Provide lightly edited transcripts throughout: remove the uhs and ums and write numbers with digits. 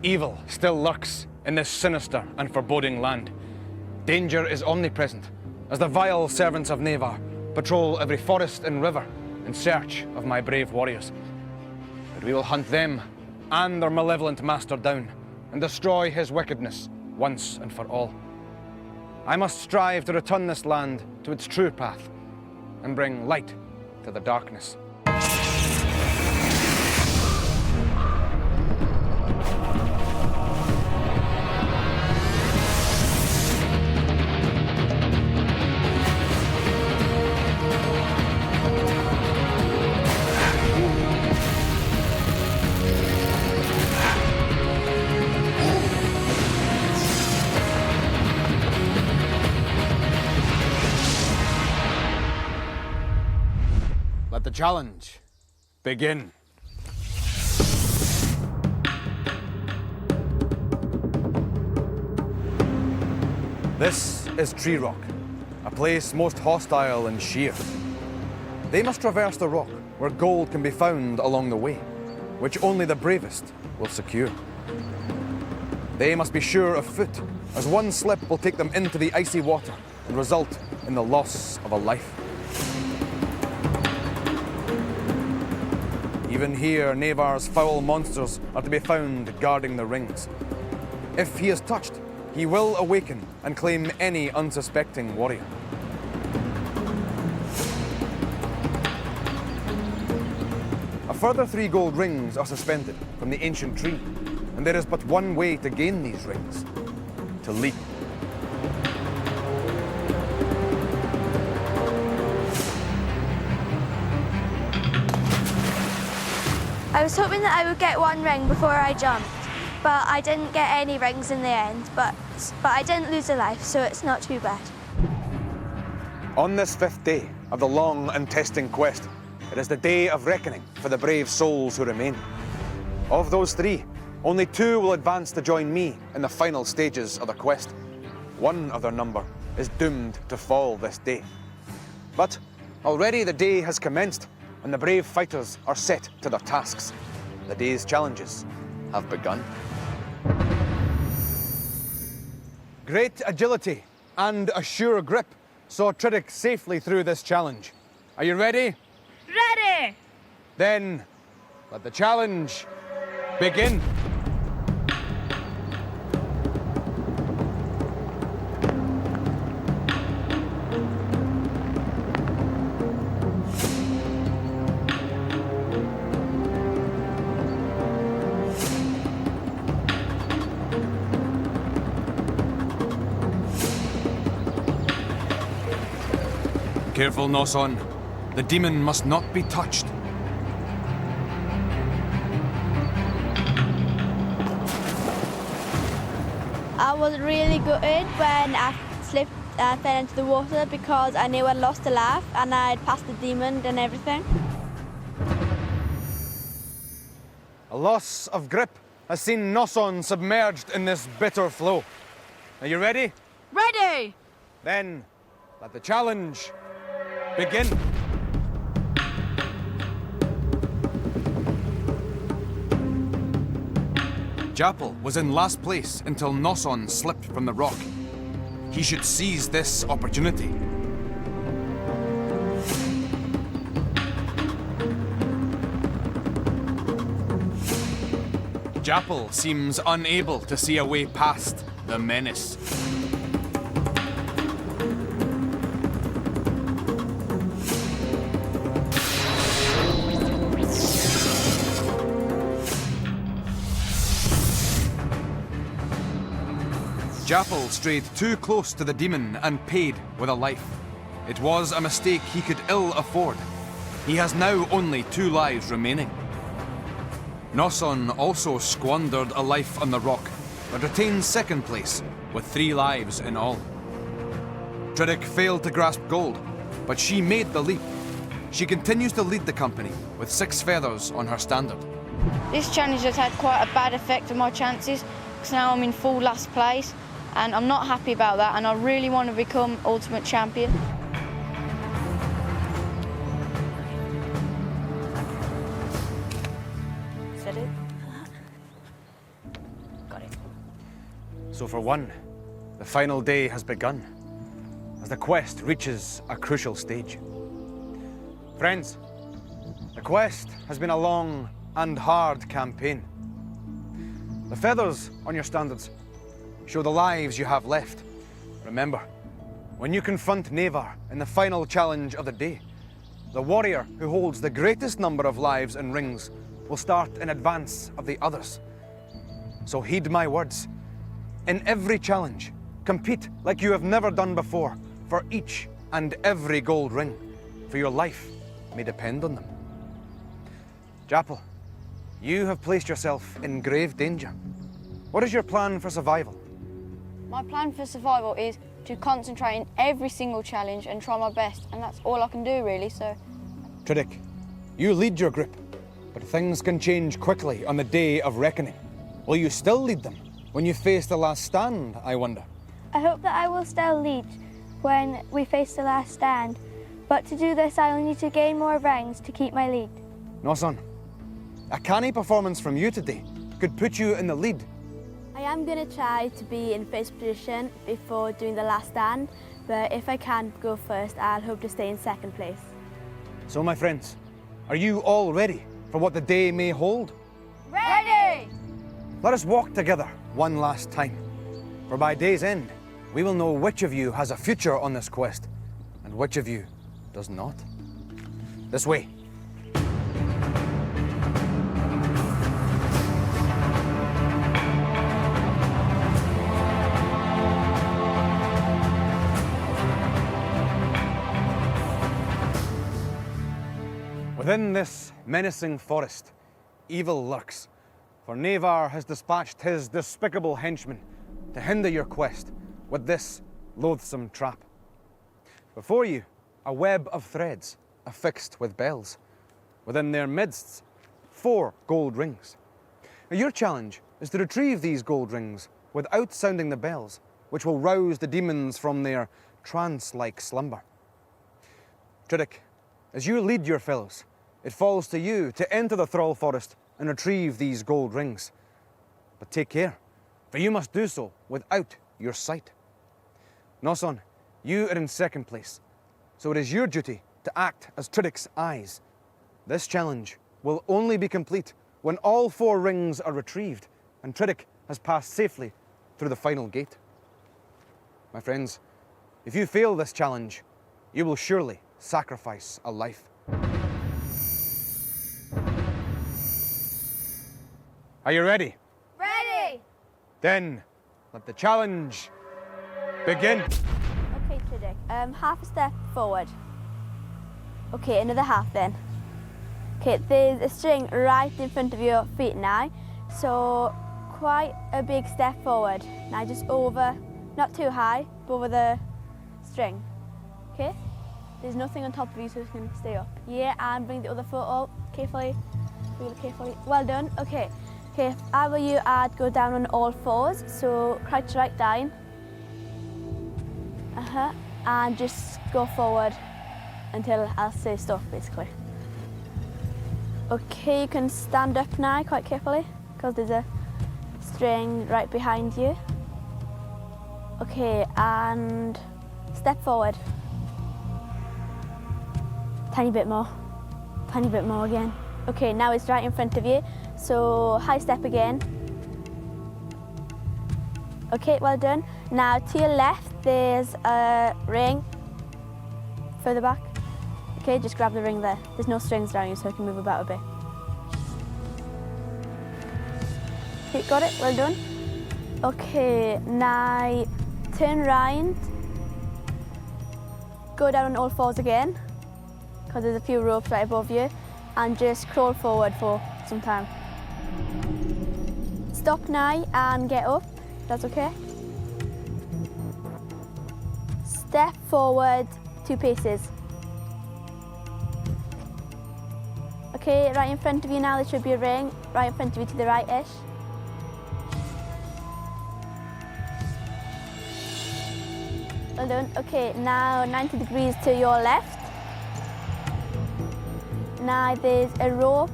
Evil still lurks in this sinister and foreboding land. Danger is omnipresent as the vile servants of Nevar patrol every forest and river in search of my brave warriors. But we will hunt them and their malevolent master down and destroy his wickedness once and for all. I must strive to return this land to its true path and bring light to the darkness. Let the challenge begin. This is Tree Rock, a place most hostile and sheer. They must traverse the rock where gold can be found along the way, which only the bravest will secure. They must be sure of foot, as one slip will take them into the icy water and result in the loss of a life. Even here, Nevar's foul monsters are to be found guarding the rings. If he is touched, he will awaken and claim any unsuspecting warrior. A further 3 gold rings are suspended from the ancient tree, and there is but one way to gain these rings: to leap. I was hoping that I would get 1 ring before I jumped, but I didn't get any rings in the end, but I didn't lose a life, so it's not too bad. On this 5th day of the long and testing quest, it is the day of reckoning for the brave souls who remain. Of those 3, only 2 will advance to join me in the final stages of the quest. One of their number is doomed to fall this day. But already the day has commenced, and the brave fighters are set to their tasks. The day's challenges have begun. Great agility and a sure grip saw Tridic safely through this challenge. Are you ready? Ready! Then let the challenge begin. Careful, Noson. The demon must not be touched. I was really gutted when I fell into the water because I knew I'd lost a life and I'd passed the demon and everything. A loss of grip has seen Noson submerged in this bitter flow. Are you ready? Ready! Then let the challenge begin. Japal was in last place until Noson slipped from the rock. He should seize this opportunity. Japal seems unable to see a way past the menace. Japal strayed too close to the demon and paid with a life. It was a mistake he could ill afford. He has now only 2 lives remaining. Noson also squandered a life on the rock, but retained 2nd place with 3 lives in all. Tridic failed to grasp gold, but she made the leap. She continues to lead the company with 6 feathers on her standard. This challenge has had quite a bad effect on my chances, because now I'm in full last place, and I'm not happy about that, and I really want to become Ultimate Champion. Said it. for one, the final day has begun, as the quest reaches a crucial stage. Friends, the quest has been a long and hard campaign. The feathers on your standards show the lives you have left. Remember, when you confront Navar in the final challenge of the day, the warrior who holds the greatest number of lives and rings will start in advance of the others. So heed my words. In every challenge, compete like you have never done before for each and every gold ring, for your life may depend on them. Japple, you have placed yourself in grave danger. What is your plan for survival? My plan for survival is to concentrate in every single challenge and try my best, and that's all I can do really, so... Tridic, you lead your group, but things can change quickly on the day of reckoning. Will you still lead them when you face the last stand, I wonder? I hope that I will still lead when we face the last stand, but to do this I will need to gain more rings to keep my lead. Noson, a canny performance from you today could put you in the lead. I am going to try to be in first position before doing the last stand, but if I can't go first, I'll hope to stay in second place. So, my friends, are you all ready for what the day may hold? Ready! Let us walk together one last time, for by day's end, we will know which of you has a future on this quest and which of you does not. This way. Within this menacing forest, evil lurks, for Navar has dispatched his despicable henchmen to hinder your quest with this loathsome trap. Before you, a web of threads affixed with bells. Within their midst, 4 gold rings. Now, your challenge is to retrieve these gold rings without sounding the bells, which will rouse the demons from their trance-like slumber. Tridic, as you lead your fellows, it falls to you to enter the Thrall Forest and retrieve these gold rings. But take care, for you must do so without your sight. Noson, you are in second place, so it is your duty to act as Tridic's eyes. This challenge will only be complete when all 4 rings are retrieved and Tridic has passed safely through the final gate. My friends, if you fail this challenge, you will surely sacrifice a life. Are you ready? Ready! Then, let the challenge begin. Okay, Tridic, half a step forward. Okay, another half then. Okay, there's a string right in front of your feet now, so quite a big step forward. Now just over, not too high, but over the string. Okay? There's nothing on top of you, so you can stay up. Yeah, and bring the other foot up carefully. Really carefully. Well done. Okay. Okay, if I were you, I'd go down on all 4s, so crouch right down. And just go forward until I'll say stop, basically. Okay, you can stand up now quite carefully, because there's a string right behind you. Okay, and step forward. Tiny bit more again. Okay, now it's right in front of you, so high step again. Okay, well done. Now to your left, there's a ring further back. Okay, just grab the ring there. There's no strings around you, so I can move about a bit. Okay, got it, well done. Okay, now turn round. Go down on all 4s again, because there's a few ropes right above you, and just crawl forward for some time. Stop now and get up, that's okay. Step forward 2 paces. Okay, right in front of you now there should be a ring, right in front of you to the right-ish. Well done. Okay, now 90 degrees to your left. Now there's a rope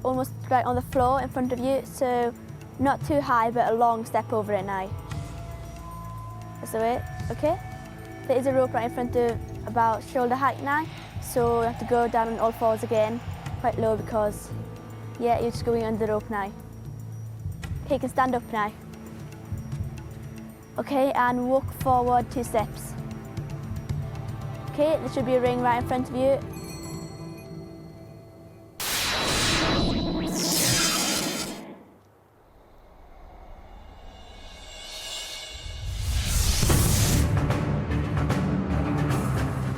almost right on the floor in front of you, so not too high, but a long step over it now. That's the way, okay? There is a rope right in front of about shoulder height now, so you have to go down on all fours again, quite low because, yeah, you're just going under the rope now. Okay, you can stand up now. Okay, and walk forward 2 steps. Okay, there should be a ring right in front of you.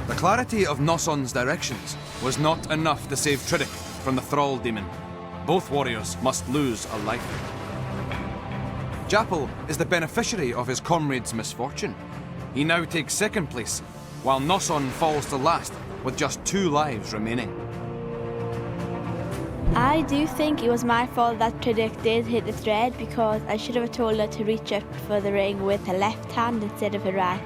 The clarity of Noson's directions was not enough to save Tridic from the Thrall Demon. Both warriors must lose a life. Japal is the beneficiary of his comrade's misfortune. He now takes second place, while Noson falls to last with just 2 lives remaining. I do think it was my fault that Tridic did hit the thread because I should have told her to reach up for the ring with her left hand instead of her right.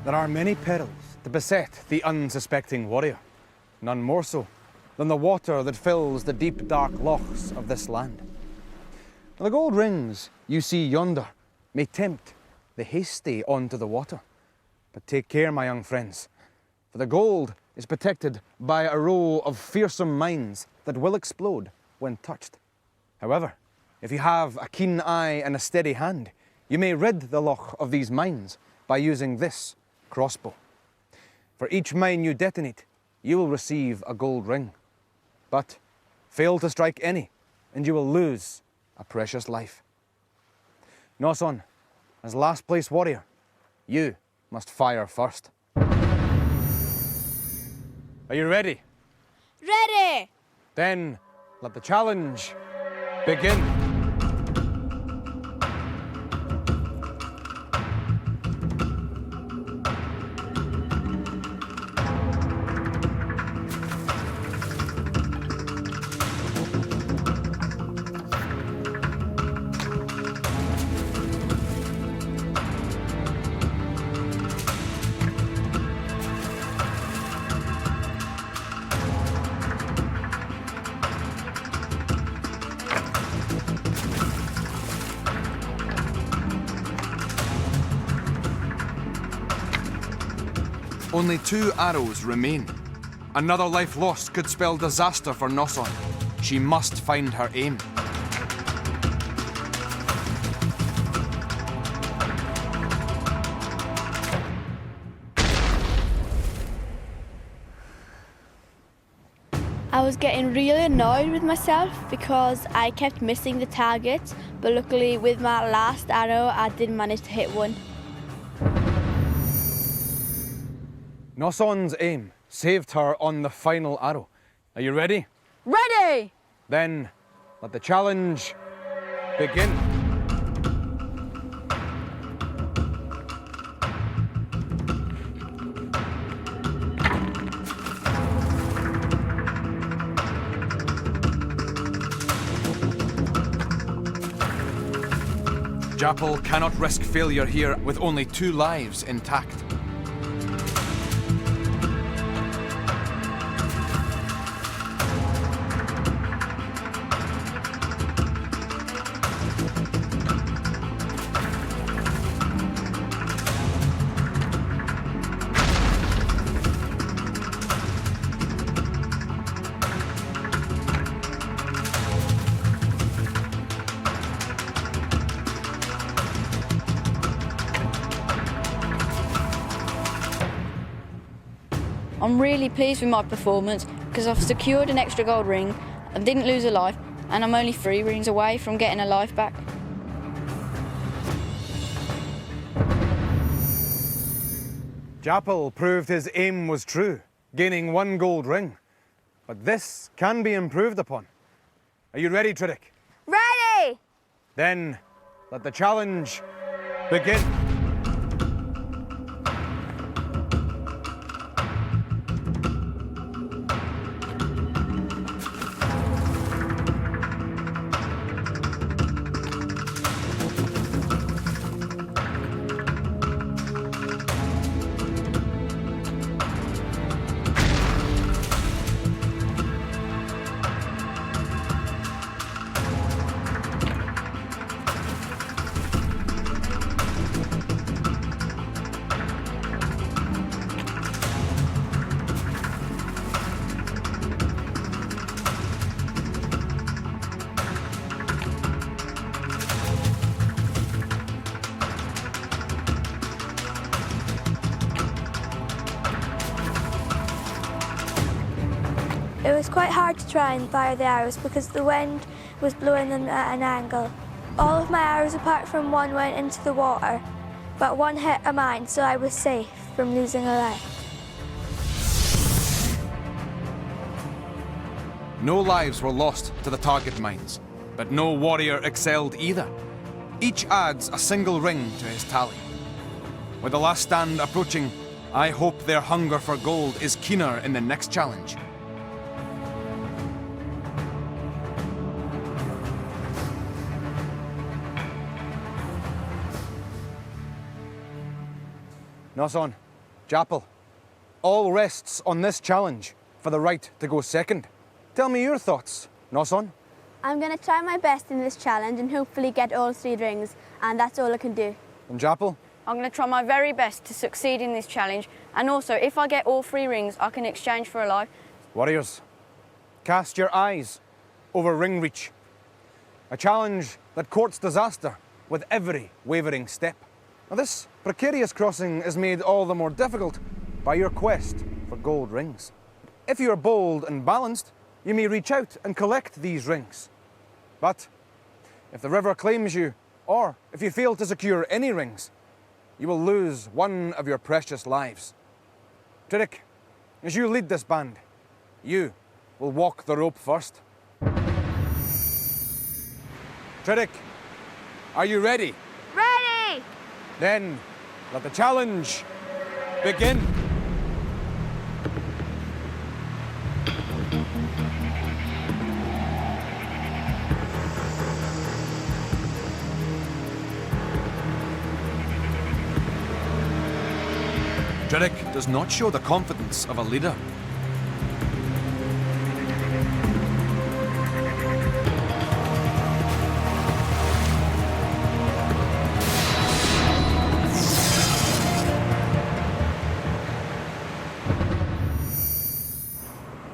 There are many perils to beset the unsuspecting warrior, none more so than the water that fills the deep dark lochs of this land. The gold rings you see yonder may tempt the hasty onto the water. But take care, my young friends, for the gold is protected by a row of fearsome mines that will explode when touched. However, if you have a keen eye and a steady hand, you may rid the loch of these mines by using this crossbow. For each mine you detonate, you will receive a gold ring. But fail to strike any, and you will lose a precious life. Noson, as last place warrior, you must fire first. Are you ready? Ready! Then let the challenge begin. Only 2 arrows remain. Another life lost could spell disaster for Noson. She must find her aim. I was getting really annoyed with myself because I kept missing the target, but luckily with my last arrow I did manage to hit one. Noson's aim saved her on the final arrow. Are you ready? Ready! Then let the challenge begin. Japal cannot risk failure here with only 2 lives intact. I'm really pleased with my performance because I've secured an extra gold ring and didn't lose a life, and I'm only 3 rings away from getting a life back. Japal proved his aim was true, gaining 1 gold ring. But this can be improved upon. Are you ready, Tridic? Ready! Then let the challenge begin. It was quite hard to try and fire the arrows because the wind was blowing them at an angle. All of my arrows apart from one went into the water, but one hit a mine, so I was safe from losing a life. No lives were lost to the target mines, but no warrior excelled either. Each adds a single ring to his tally. With the last stand approaching, I hope their hunger for gold is keener in the next challenge. Noson, Japal, all rests on this challenge for the right to go second. Tell me your thoughts, Noson. I'm going to try my best in this challenge and hopefully get all 3 rings, and that's all I can do. And Japal? I'm going to try my very best to succeed in this challenge, and also if I get all 3 rings, I can exchange for a life. Warriors, cast your eyes over ring reach. A challenge that courts disaster with every wavering step. Now this precarious crossing is made all the more difficult by your quest for gold rings. If you are bold and balanced, you may reach out and collect these rings. But if the river claims you, or if you fail to secure any rings, you will lose one of your precious lives. Tridic, as you lead this band, you will walk the rope first. Tridic, are you ready? Ready! Then let the challenge begin. Tridic does not show the confidence of a leader.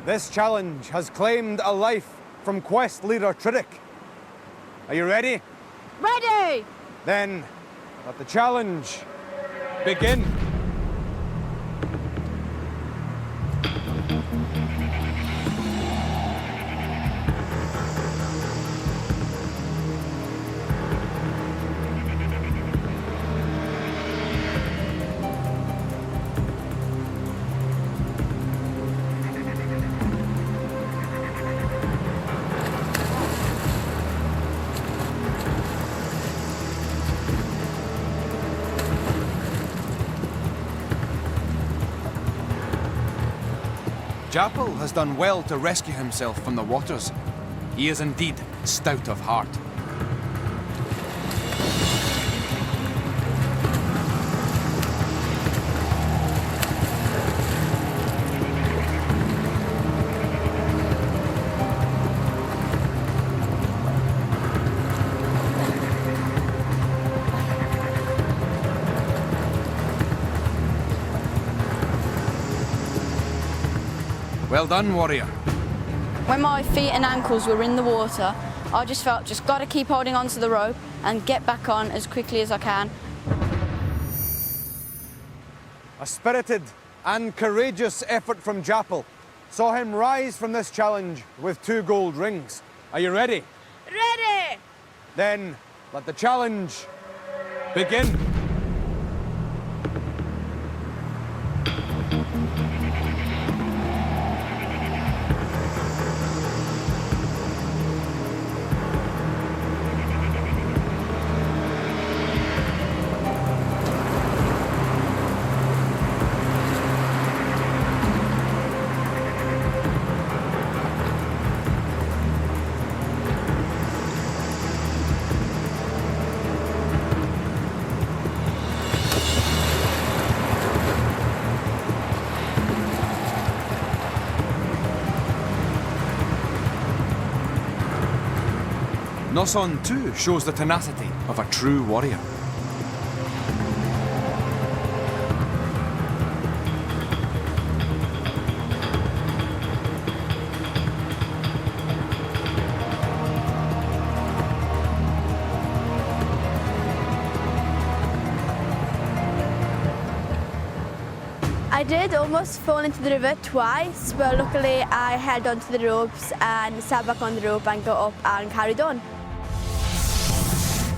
This challenge has claimed a life from quest leader Tridic. Are you ready? Ready! Then let the challenge begin. Japal has done well to rescue himself from the waters. He is indeed stout of heart. Well done, warrior. When my feet and ankles were in the water, I just felt got to keep holding onto the rope and get back on as quickly as I can. A spirited and courageous effort from Japal saw him rise from this challenge with 2 gold rings. Are you ready? Ready! Then let the challenge begin. Noson too shows the tenacity of a true warrior. I did almost fall into the river twice, but luckily I held onto the ropes and sat back on the rope and got up and carried on.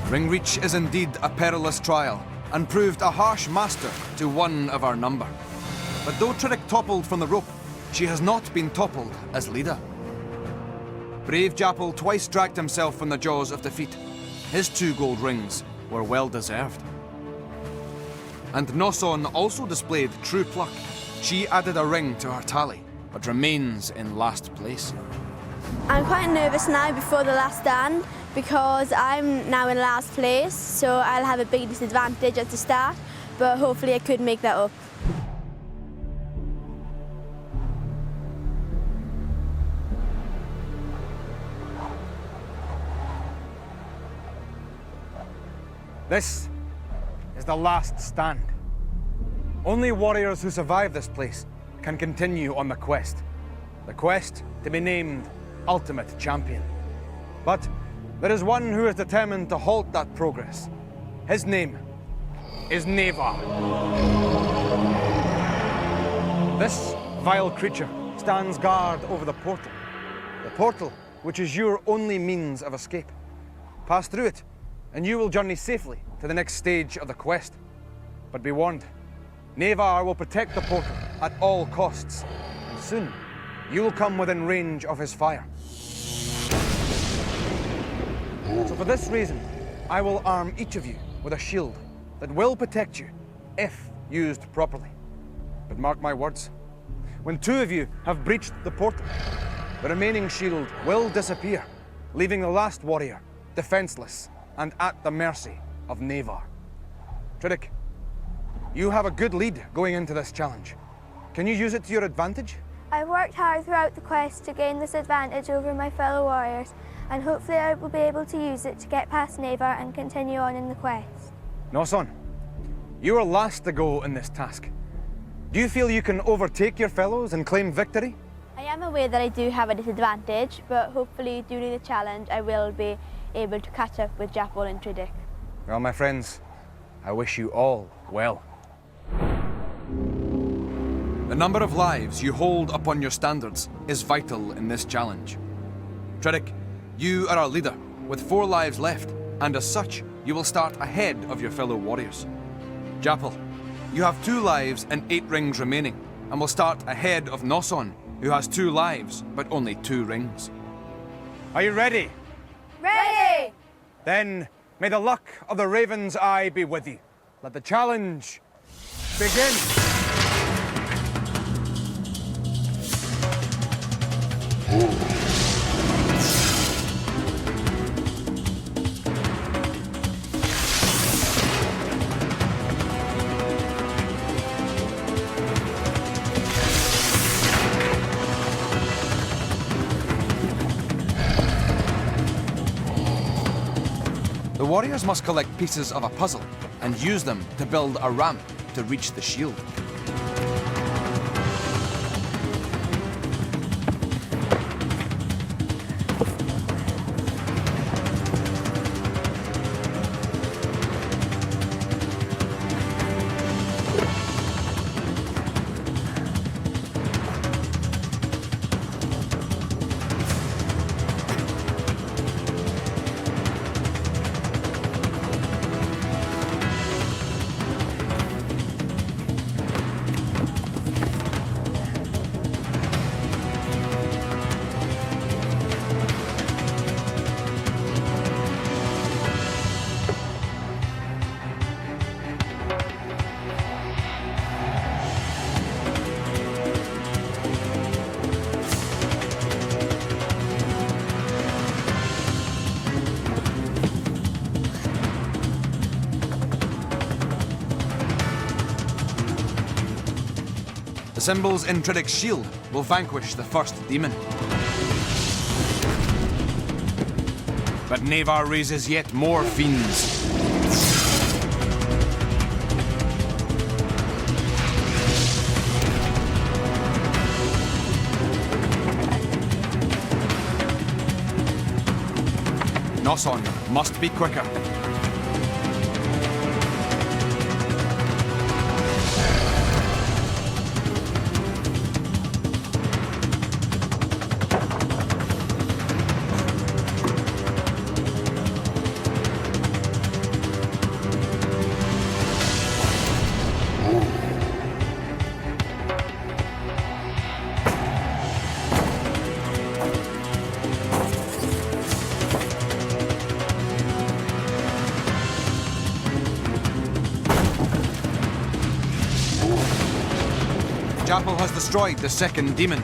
Ringreach is indeed a perilous trial and proved a harsh master to one of our number. But though Tridic toppled from the rope, she has not been toppled as leader. Brave Japal twice dragged himself from the jaws of defeat. His 2 gold rings were well deserved. And Noson also displayed true pluck. She added a ring to her tally, but remains in last place. I'm quite nervous now before the last stand because I'm now in last place, so I'll have a big disadvantage at the start, but hopefully I could make that up. This is the last stand. Only warriors who survive this place can continue on the quest. The quest to be named Ultimate Champion. But there is one who is determined to halt that progress. His name is Nevar. This vile creature stands guard over the portal. The portal, which is your only means of escape. Pass through it, and you will journey safely to the next stage of the quest. But be warned, Nevar will protect the portal at all costs, and soon you will come within range of his fire. So for this reason, I will arm each of you with a shield that will protect you if used properly. But mark my words, when 2 of you have breached the portal, the remaining shield will disappear, leaving the last warrior defenseless and at the mercy of Nevar. Tridic, you have a good lead going into this challenge. Can you use it to your advantage? I've worked hard throughout the quest to gain this advantage over my fellow warriors, and hopefully I will be able to use it to get past Nevar and continue on in the quest. Noson, you are last to go in this task. Do you feel you can overtake your fellows and claim victory? I am aware that I do have a disadvantage, but hopefully during the challenge I will be able to catch up with Japal and Tridic. Well, my friends, I wish you all well. The number of lives you hold upon your standards is vital in this challenge. Tridic, you are our leader, with 4 lives left, and as such, you will start ahead of your fellow warriors. Japal, you have 2 lives and 8 rings remaining, and will start ahead of Noson, who has 2 lives, but only 2 rings. Are you ready? Ready! Then, may the luck of the Raven's Eye be with you. Let the challenge begin. The warriors must collect pieces of a puzzle and use them to build a ramp to reach the shield. The symbols in Tridic's shield will vanquish the first demon. But Nevar raises yet more fiends. Noson must be quicker. Japel has destroyed the second demon.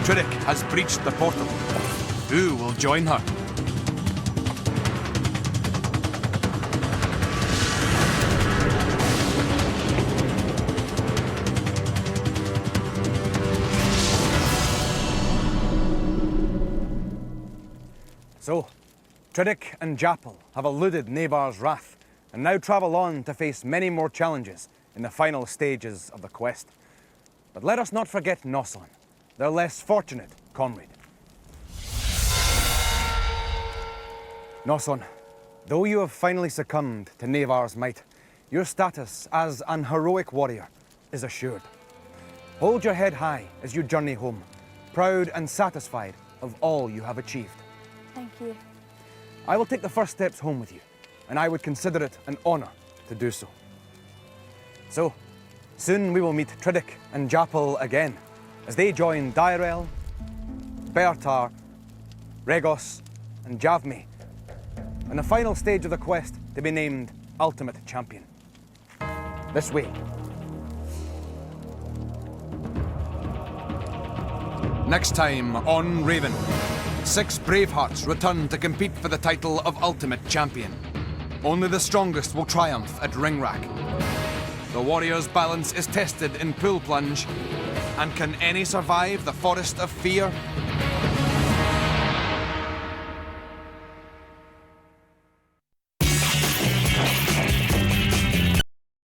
Tridic has breached the portal. Who will join her? So, Tridic and Japel have eluded Navar's wrath and now travel on to face many more challenges in the final stages of the quest. But let us not forget Noson, their less fortunate comrade. Noson, though you have finally succumbed to Navar's might, your status as an heroic warrior is assured. Hold your head high as you journey home, proud and satisfied of all you have achieved. Thank you. I will take the first steps home with you, and I would consider it an honor to do so. So, soon we will meet Tridic and Japel again, as they join Dyrel, Bertar, Regos, and Javme, in the final stage of the quest to be named Ultimate Champion. This way. Next time on Raven, 6 Bravehearts return to compete for the title of Ultimate Champion. Only the strongest will triumph at Ringwrack. The warrior's balance is tested in Pool Plunge. And can any survive the Forest of Fear?